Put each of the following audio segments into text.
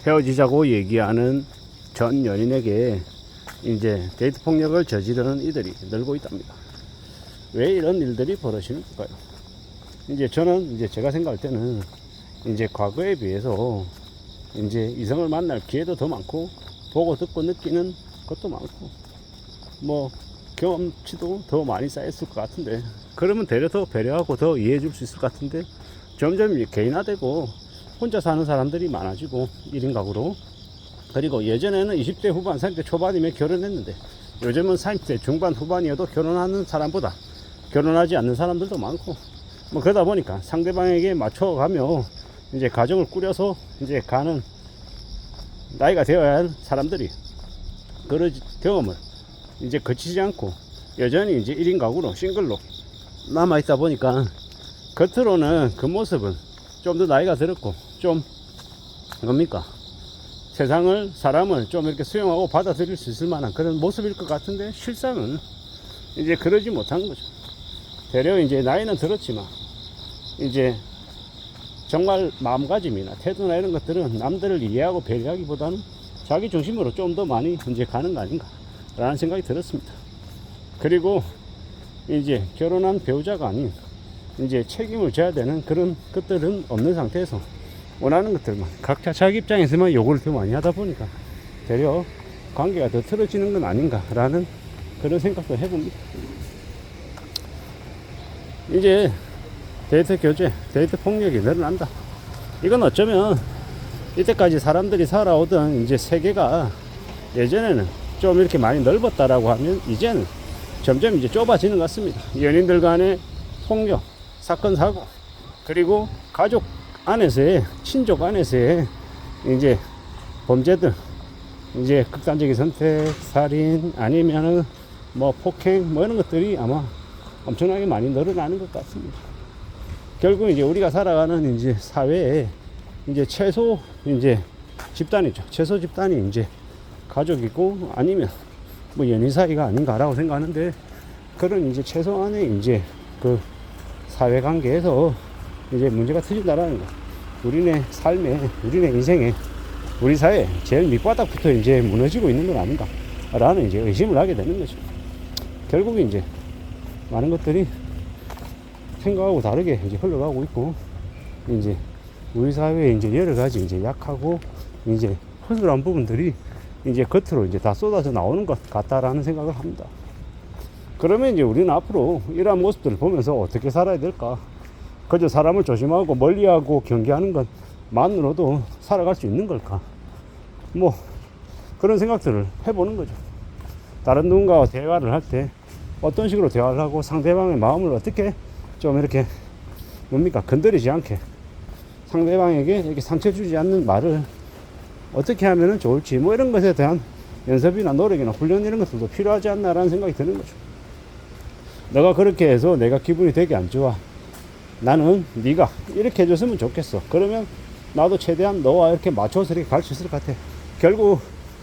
헤어지자고 얘기하는 전 연인에게 이제 데이트 폭력을 저지르는 이들이 늘고 있답니다. 왜 이런 일들이 벌어지는 걸까요? 이제 저는 이제 제가 생각할 때는 이제 과거에 비해서 이제 이성을 만날 기회도 더 많고 보고 듣고 느끼는 것도 많고 뭐 경험치도 더 많이 쌓였을 것 같은데, 그러면 되려 더 배려하고 더 이해해 줄 수 있을 것 같은데, 점점 이제 개인화되고 혼자 사는 사람들이 많아지고 1인 가구로, 그리고 예전에는 20대 후반 30대 초반이면 결혼했는데 요즘은 30대 중반 후반이어도 결혼하는 사람보다 결혼하지 않는 사람들도 많고, 뭐 그러다 보니까 상대방에게 맞춰가며 이제 가정을 꾸려서 이제 가는 나이가 되어야 할 사람들이 그런 경험을 이제 거치지 않고 여전히 이제 1인 가구로 싱글로 남아있다 보니까 겉으로는 그 모습은 좀 더 나이가 들었고 좀 뭡니까 세상을 사람을 좀 이렇게 수용하고 받아들일 수 있을 만한 그런 모습일 것 같은데, 실상은 이제 그러지 못한 거죠. 되려 이제 나이는 들었지만 이제 정말 마음가짐이나 태도나 이런 것들은 남들을 이해하고 배려하기보다는 자기 중심으로 좀 더 많이 이제 가는 거 아닌가 라는 생각이 들었습니다. 그리고 이제 결혼한 배우자가 아닌 이제 책임을 져야 되는 그런 것들은 없는 상태에서 원하는 것들만 각자 자기 입장에서만 요구를 더 많이 하다 보니까 되려 관계가 더 틀어지는 건 아닌가 라는 그런 생각도 해봅니다. 이제 데이트 교제, 데이트 폭력이 늘어난다. 이건 어쩌면 이때까지 사람들이 살아오던 이제 세계가 예전에는 좀 이렇게 많이 넓었다라고 하면 이제는 점점 이제 좁아지는 것 같습니다. 연인들 간의 폭력, 사건, 사고, 그리고 가족 안에서의, 친족 안에서의 이제 범죄들, 이제 극단적인 선택, 살인, 아니면은 뭐 폭행, 뭐 이런 것들이 아마 엄청나게 많이 늘어나는 것 같습니다. 결국 이제 우리가 살아가는 이제 사회에 이제 최소 이제 집단이죠. 최소 집단이 이제 가족이고 아니면 뭐 연인 사이가 아닌가라고 생각하는데, 그런 이제 최소한의 이제 그 사회 관계에서 이제 문제가 터진다라는 거. 우리네 삶에, 우리네 인생에, 우리 사회 제일 밑바닥부터 이제 무너지고 있는 건 아닌가라는 이제 의심을 하게 되는 거죠. 결국 이제 많은 것들이 생각하고 다르게 이제 흘러가고 있고, 이제 우리 사회에 이제 여러 가지 이제 약하고 이제 허술한 부분들이 이제 겉으로 이제 다 쏟아져 나오는 것 같다라는 생각을 합니다. 그러면 이제 우리는 앞으로 이러한 모습들을 보면서 어떻게 살아야 될까? 그저 사람을 조심하고 멀리하고 경계하는 것만으로도 살아갈 수 있는 걸까? 뭐 그런 생각들을 해보는 거죠. 다른 누군가와 대화를 할 때 어떤 식으로 대화를 하고 상대방의 마음을 어떻게 좀 이렇게 뭡니까 건드리지 않게 상대방에게 이렇게 상처 주지 않는 말을 어떻게 하면 좋을지, 뭐 이런 것에 대한 연습이나 노력이나 훈련 이런 것들도 필요하지 않나라는 생각이 드는 거죠. 너가 그렇게 해서 내가 기분이 되게 안 좋아, 나는 네가 이렇게 해줬으면 좋겠어, 그러면 나도 최대한 너와 이렇게 맞춰서 이렇게 갈 수 있을 것 같아. 결국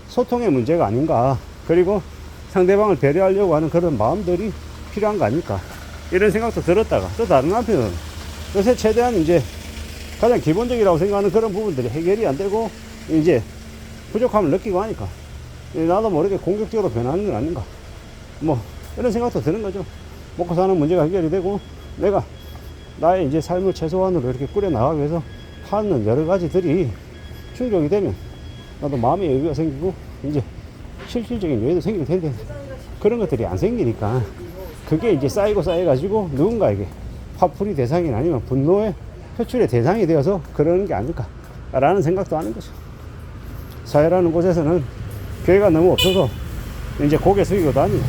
소통의 문제가 아닌가, 그리고 상대방을 배려하려고 하는 그런 마음들이 필요한 거 아닐까, 이런 생각도 들었다가, 또 다른 한편은 요새 최대한 이제 가장 기본적이라고 생각하는 그런 부분들이 해결이 안 되고 이제 부족함을 느끼고 하니까 나도 모르게 공격적으로 변하는 건 아닌가, 뭐 이런 생각도 드는 거죠. 먹고 사는 문제가 해결이 되고 내가 나의 이제 삶을 최소한으로 이렇게 꾸려 나가기 위해서 하는 여러 가지들이 충족이 되면 나도 마음의 여유가 생기고 이제 실질적인 여유도 생길 텐데, 그런 것들이 안 생기니까 그게 이제 쌓이고 쌓여가지고 누군가에게 화풀이 대상이 아니면 분노의 표출의 대상이 되어서 그러는 게 아닐까라는 생각도 하는 거죠. 사회라는 곳에서는 교회가 너무 없어서 이제 고개 숙이고 다니고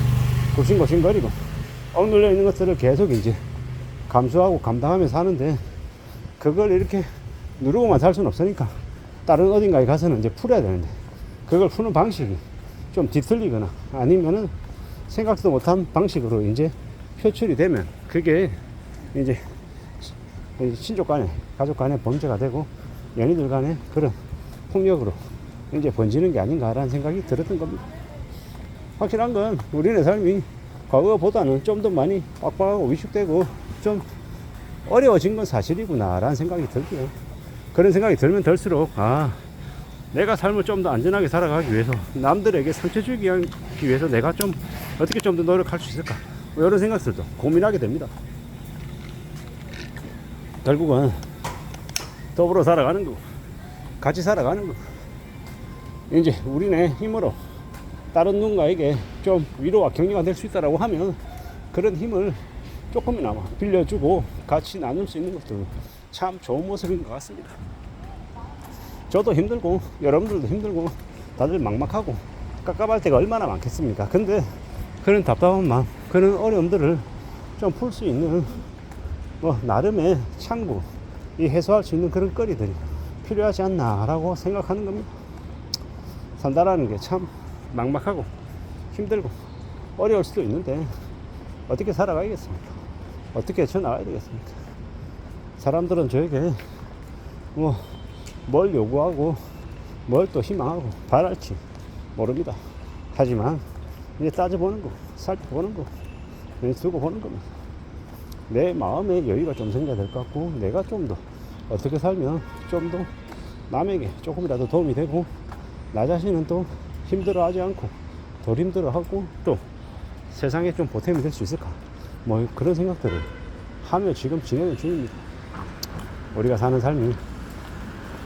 굽신굽신거리고 억눌려 있는 것들을 계속 이제 감수하고 감당하며 사는데, 그걸 이렇게 누르고만 살 수는 없으니까 다른 어딘가에 가서는 이제 풀어야 되는데, 그걸 푸는 방식이 좀 뒤틀리거나 아니면은 생각도 못한 방식으로 이제 표출이 되면 그게 이제 친족 간에, 가족 간에 범죄가 되고 연인들 간에 그런 폭력으로 이제 번지는 게 아닌가라는 생각이 들었던 겁니다. 확실한 건 우리네 삶이 과거보다는 좀 더 많이 빡빡하고 위축되고 좀 어려워진 건 사실이구나 라는 생각이 들고요. 그런 생각이 들면 들수록 내가 삶을 좀 더 안전하게 살아가기 위해서, 남들에게 상처 주기 위해서 내가 좀 어떻게 좀 더 노력할 수 있을까, 뭐 이런 생각들도 고민하게 됩니다. 결국은 더불어 살아가는 거고, 같이 살아가는 거고, 이제 우리네 힘으로 다른 누군가에게 좀 위로와 격려가 될 수 있다라고 하면 그런 힘을 조금이나마 빌려주고 같이 나눌 수 있는 것도 참 좋은 모습인 것 같습니다. 저도 힘들고 여러분들도 힘들고 다들 막막하고 깝깝할 때가 얼마나 많겠습니까? 근데 그런 답답한 마음, 그런 어려움들을 좀 풀 수 있는 뭐 나름의 창구, 이 해소할 수 있는 그런 거리들이 필요하지 않나라고 생각하는 겁니다. 산다라는 게 참 막막하고 힘들고 어려울 수도 있는데 어떻게 살아가야겠습니까? 어떻게 헤쳐나가야 되겠습니까? 사람들은 저에게 뭐 뭘 요구하고 뭘 또 희망하고 바랄지 모릅니다. 하지만 이제 따져보는 거, 살펴보는 거, 두고 보는 겁니다. 내 마음의 여유가 좀 생겨야 될 것 같고, 내가 좀 더 어떻게 살면 좀 더 남에게 조금이라도 도움이 되고, 나 자신은 또 힘들어하지 않고 덜 힘들어하고 또 세상에 좀 보탬이 될 수 있을까, 뭐 그런 생각들을 하며 지금 진행을 중입니다. 우리가 사는 삶이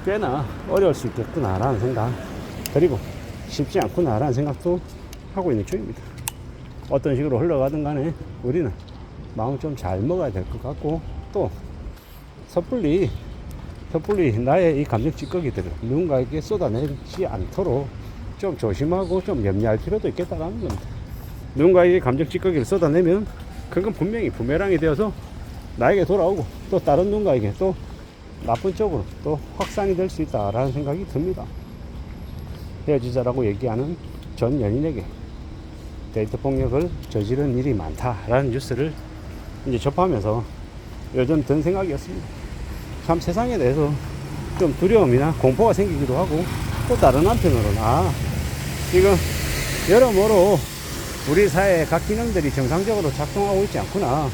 꽤나 어려울 수 있겠구나라는 생각, 그리고 쉽지 않구나라는 생각도 하고 있는 중입니다. 어떤 식으로 흘러가든 간에 우리는 마음을 좀 잘 먹어야 될 것 같고, 또 섣불리 나의 이 감정 찌꺼기들을 누군가에게 쏟아내지 않도록 좀 조심하고 좀 염려할 필요도 있겠다라는 겁니다. 누군가에게 감정 찌꺼기를 쏟아내면 그건 분명히 부메랑이 되어서 나에게 돌아오고, 또 다른 누군가에게 또 나쁜 쪽으로 또 확산이 될 수 있다라는 생각이 듭니다. 헤어지자라고 얘기하는 전 연인에게 데이트 폭력을 저지른 일이 많다라는 뉴스를 이제 접하면서 요즘 든 생각이었습니다. 참 세상에 대해서 좀 두려움이나 공포가 생기기도 하고, 또 다른 한편으로는 지금 여러모로 우리 사회의 각 기능들이 정상적으로 작동하고 있지 않구나,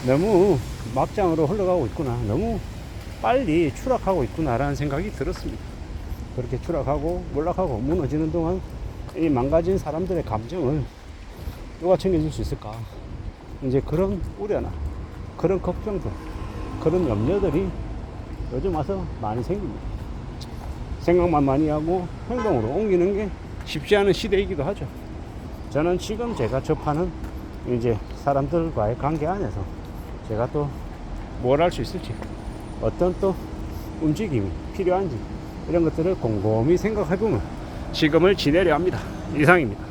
너무 막장으로 흘러가고 있구나, 너무 빨리 추락하고 있구나 라는 생각이 들었습니다. 그렇게 추락하고 몰락하고 무너지는 동안 이 망가진 사람들의 감정을 누가 챙겨줄 수 있을까, 이제 그런 우려나 그런 걱정들, 그런 염려들이 요즘 와서 많이 생깁니다. 생각만 많이 하고 행동으로 옮기는 게 쉽지 않은 시대이기도 하죠. 저는 지금 제가 접하는 이제 사람들과의 관계 안에서 제가 또 뭘 할 수 있을지, 어떤 또 움직임이 필요한지, 이런 것들을 곰곰이 생각해보면 지금을 지내려 합니다. 이상입니다.